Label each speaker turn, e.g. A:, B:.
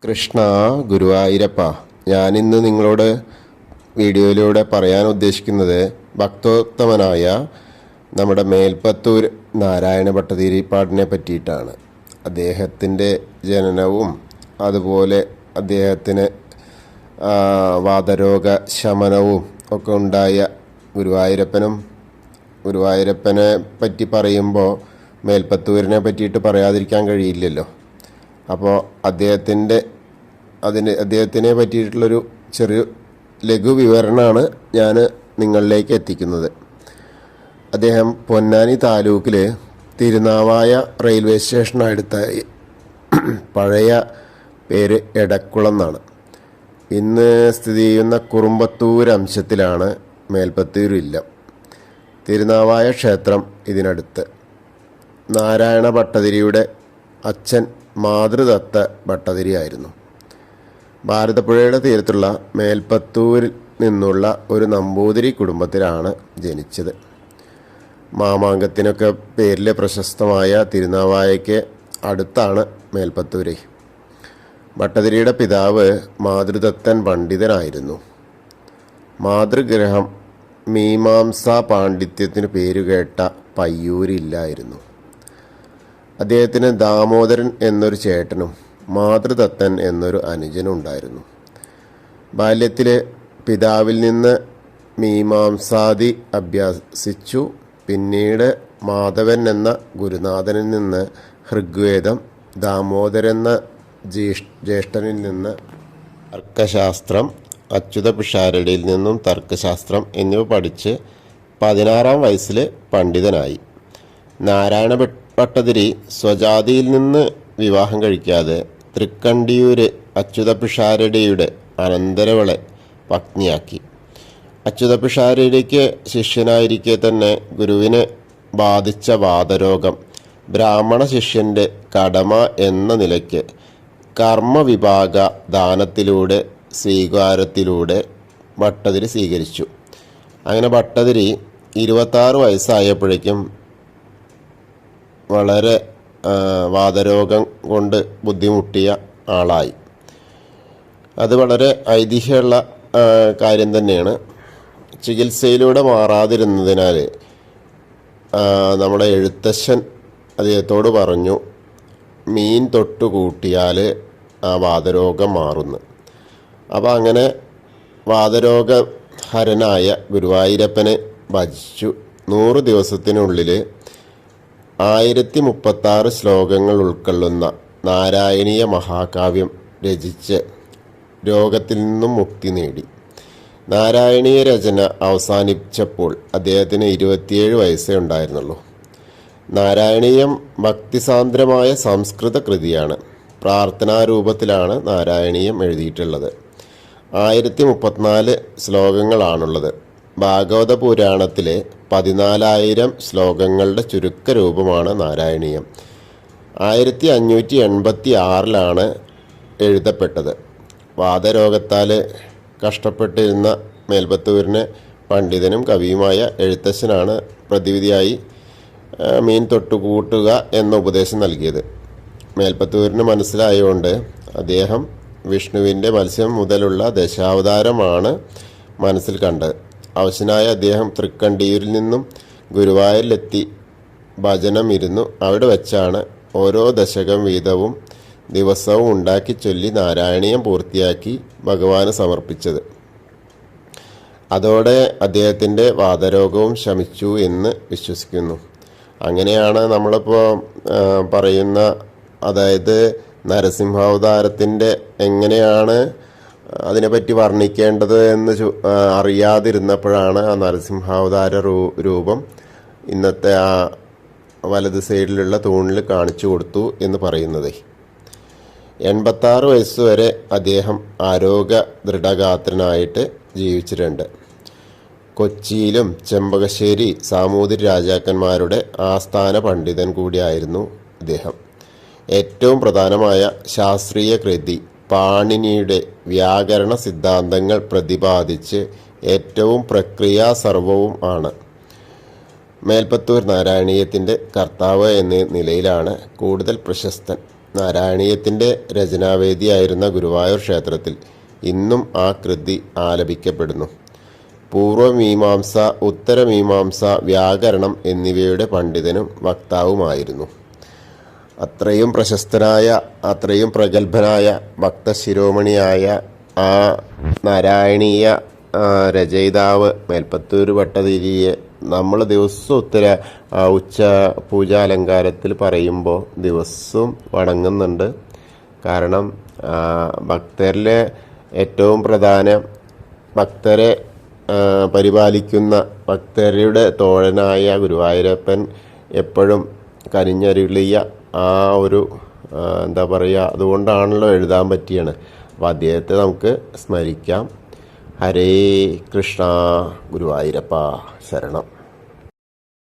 A: കൃഷ്ണ ഗുരുവായൂരപ്പ, ഞാനിന്ന് നിങ്ങളോട് വീഡിയോയിലൂടെ പറയാൻ ഉദ്ദേശിക്കുന്നത് ഭക്തോത്തമനായ നമ്മുടെ മേൽപ്പത്തൂർ നാരായണ ഭട്ടതിരിപ്പാടിനെ പറ്റിയിട്ടാണ്. അദ്ദേഹത്തിൻ്റെ ജനനവും അതുപോലെ അദ്ദേഹത്തിന് വാതരോഗ ശമനവും ഒക്കെ ഉണ്ടായ ഗുരുവായൂരപ്പനെ പറ്റി പറയുമ്പോൾ മേൽപ്പത്തൂരിനെ പറ്റിയിട്ട് പറയാതിരിക്കാൻ കഴിയില്ലല്ലോ. അപ്പോൾ അദ്ദേഹത്തിനെ പറ്റിയിട്ടുള്ളൊരു ചെറിയ ലഘു വിവരണമാണ് ഞാൻ നിങ്ങളിലേക്ക് എത്തിക്കുന്നത്. അദ്ദേഹം പൊന്നാനി താലൂക്കിൽ തിരുനാവായ റെയിൽവേ സ്റ്റേഷനടുത്തായി, പഴയ പേര് എടക്കുളം എന്നാണ്. ഇന്ന് സ്ഥിതി ചെയ്യുന്ന കുറുമ്പത്തൂർ അംശത്തിലാണ് മേൽപ്പത്തൂർ ഇല്ലം. തിരുനാവായ ക്ഷേത്രം ഇതിനടുത്ത്. നാരായണ ഭട്ടതിരിയുടെ അച്ഛൻ മാതൃദത്ത ഭട്ടതിരിയായിരുന്നു. ഭാരതപ്പുഴയുടെ തീരത്തുള്ള മേൽപ്പത്തൂരിൽ നിന്നുള്ള ഒരു നമ്പൂതിരി കുടുംബത്തിലാണ് ജനിച്ചത്. മാമാങ്കത്തിനൊക്കെ പേരിൽ പ്രശസ്തമായ തിരുനാവായയ്ക്ക് അടുത്താണ് മേൽപ്പത്തൂര്. ഭട്ടതിരിയുടെ പിതാവ് മാതൃദത്തൻ പണ്ഡിതനായിരുന്നു. മാതൃഗ്രഹം മീമാംസാ പാണ്ഡിത്യത്തിന് പേരുകേട്ട പയ്യൂരില്ലായിരുന്നു. അദ്ദേഹത്തിന് ദാമോദരൻ എന്നൊരു ചേട്ടനും മാതൃദത്തൻ എന്നൊരു അനുജനും ഉണ്ടായിരുന്നു. ബാല്യത്തിൽ പിതാവിൽ നിന്ന് മീമാംസാദി അഭ്യസിച്ചു. പിന്നീട് മാധവൻ എന്ന ഗുരുനാഥനിൽ നിന്ന് ഋഗ്വേദം, ദാമോദരൻ എന്ന ജ്യേഷ്ഠനിൽ നിന്ന് തർക്കശാസ്ത്രം, അച്യുത പിഷാരടിയിൽ നിന്നും തർക്കശാസ്ത്രം എന്നിവ പഠിച്ച് 16-ാം വയസ്സിൽ പണ്ഡിതനായി. നാരായണ ഭട്ടതിരി സ്വജാതിയിൽ നിന്ന് വിവാഹം കഴിക്കാതെ തൃക്കണ്ടിയൂർ അച്യുത പിഷാരടിയുടെ അനന്തരവളെ പത്നിയാക്കി. അച്യുത പിഷാരടിക്ക് ശിഷ്യനായിരിക്കെ തന്നെ ഗുരുവിനെ ബാധിച്ച വാതരോഗം ബ്രാഹ്മണ ശിഷ്യൻ്റെ കടമ എന്ന നിലയ്ക്ക് കർമ്മവിഭാഗ ദാനത്തിലൂടെ സ്വീകാരത്തിലൂടെ ഭട്ടതിരി സ്വീകരിച്ചു. അങ്ങനെ ഭട്ടതിരി 26 വയസ്സായപ്പോഴേക്കും വളരെ വാതരോഗം കൊണ്ട് ബുദ്ധിമുട്ടിയ ആളായി. അത് വളരെ ഐതിഹ്യമുള്ള കാര്യം തന്നെയാണ്. ചികിത്സയിലൂടെ മാറാതിരുന്നതിനാൽ നമ്മുടെ എഴുത്തച്ഛൻ അദ്ദേഹത്തോട് പറഞ്ഞു, മീൻ തൊട്ട് കൂട്ടിയാൽ ആ വാതരോഗം മാറുന്നു. അപ്പോൾ അങ്ങനെ വാതരോഗഹരനായ ഗുരുവായൂരപ്പനെ ഭജിച്ചു. 100 ദിവസത്തിനുള്ളിൽ 1036 ശ്ലോകങ്ങൾ ഉൾക്കൊള്ളുന്ന നാരായണീയ മഹാകാവ്യം രചിച്ച് രോഗത്തിൽ നിന്നും മുക്തി നേടി. നാരായണീയ രചന അവസാനിച്ചപ്പോൾ അദ്ദേഹത്തിന് 27 വയസ്സേ ഉണ്ടായിരുന്നുള്ളൂ. നാരായണീയം ഭക്തിസാന്ദ്രമായ സംസ്കൃത കൃതിയാണ്. പ്രാർത്ഥനാരൂപത്തിലാണ് നാരായണീയം എഴുതിയിട്ടുള്ളത്. 1034 ശ്ലോകങ്ങളാണുള്ളത്. ഭാഗവത പുരാണത്തിലെ 14,000 ശ്ലോകങ്ങളുടെ ചുരുക്കരൂപമാണ് നാരായണീയം. 1586 എഴുതപ്പെട്ടത്. വാതരോഗത്താൽ കഷ്ടപ്പെട്ടിരുന്ന മേൽപ്പത്തൂരിന് പണ്ഡിതനും കവിയുമായ എഴുത്തച്ഛനാണ് പ്രതിവിധിയായി മീൻ തൊട്ടുകൂട്ടുക എന്ന ഉപദേശം നൽകിയത്. മേൽപ്പത്തൂരിന് മനസ്സിലായതുകൊണ്ട് അദ്ദേഹം വിഷ്ണുവിൻ്റെ മത്സ്യം മുതലുള്ള ദശാവതാരമാണ് മനസ്സിൽ കണ്ടത്. അവശനായ അദ്ദേഹം തൃക്കണ്ടിയൂരിൽ നിന്നും ഗുരുവായൂരിലെത്തി ഭജനം ഇരുന്നു. അവിടെ വെച്ചാണ് ഓരോ ദശകം വീതവും ദിവസവും ഉണ്ടാക്കി ചൊല്ലി നാരായണീയം പൂർത്തിയാക്കി ഭഗവാന് സമർപ്പിച്ചത്. അതോടെ അദ്ദേഹത്തിൻ്റെ വാതരോഗവും ശമിച്ചു എന്ന് വിശ്വസിക്കുന്നു. അങ്ങനെയാണ് നമ്മളിപ്പോൾ പറയുന്ന, അതായത് നരസിംഹാവതാരത്തിൻ്റെ എങ്ങനെയാണ് അതിനെപ്പറ്റി വർണ്ണിക്കേണ്ടത് എന്ന് അറിയാതിരുന്നപ്പോഴാണ് ആ നരസിംഹാവതാര രൂപം ഇന്നത്തെ ആ വലത് സൈഡിലുള്ള തൂണിൽ കാണിച്ചു കൊടുത്തു എന്ന് പറയുന്നത്. 86 വയസ്സുവരെ അദ്ദേഹം ആരോഗ്യ ദൃഢഗാത്രനായിട്ട് ജീവിച്ചിട്ടുണ്ട്. കൊച്ചിയിലും ചെമ്പകശ്ശേരി സാമൂതിരി രാജാക്കന്മാരുടെ ആസ്ഥാന പണ്ഡിതൻ കൂടിയായിരുന്നു ഇദ്ദേഹം. ഏറ്റവും പ്രധാനമായ ശാസ്ത്രീയ കൃതി പാണിനിയുടെ വ്യാകരണ സിദ്ധാന്തങ്ങൾ പ്രതിപാദിച്ച് ഏറ്റവും പ്രക്രിയാസർവവും ആണ്. മേൽപ്പത്തൂർ നാരായണീയത്തിൻ്റെ കർത്താവ് എന്ന നിലയിലാണ് കൂടുതൽ പ്രശസ്തൻ. നാരായണീയത്തിൻ്റെ രചനാവേദിയായിരുന്ന ഗുരുവായൂർ ക്ഷേത്രത്തിൽ ഇന്നും ആ കൃതി ആലപിക്കപ്പെടുന്നു. പൂർവമീമാംസ, ഉത്തരമീമാംസ, വ്യാകരണം എന്നിവയുടെ പണ്ഡിതനും വക്താവുമായിരുന്നു. അത്രയും പ്രശസ്തനായ, അത്രയും പ്രഗത്ഭനായ ഭക്തശിരോമണിയായ ആ നാരായണീയ രചയിതാവ് മേൽപ്പത്തൂർ ഭട്ടതിരിയെ നമ്മൾ ദിവസവും ഉച്ച പൂജാലങ്കാരത്തിൽ പറയുമ്പോൾ ദിവസവും വണങ്ങുന്നുണ്ട്. കാരണം ഭക്തരിലെ ഏറ്റവും പ്രധാന, ഭക്തരെ പരിപാലിക്കുന്ന, ഭക്തരുടെ തോഴനായ ഗുരുവായൂരപ്പൻ എപ്പോഴും കനിഞ്ഞരുളിയ ആ ഒരു എന്താ പറയുക, അതുകൊണ്ടാണല്ലോ എഴുതാൻ പറ്റിയാണ്. അപ്പോൾ അദ്ദേഹത്തെ നമുക്ക് സ്മരിക്കാം. ഹരേ കൃഷ്ണ. ഗുരുവായൂരപ്പ ശരണം.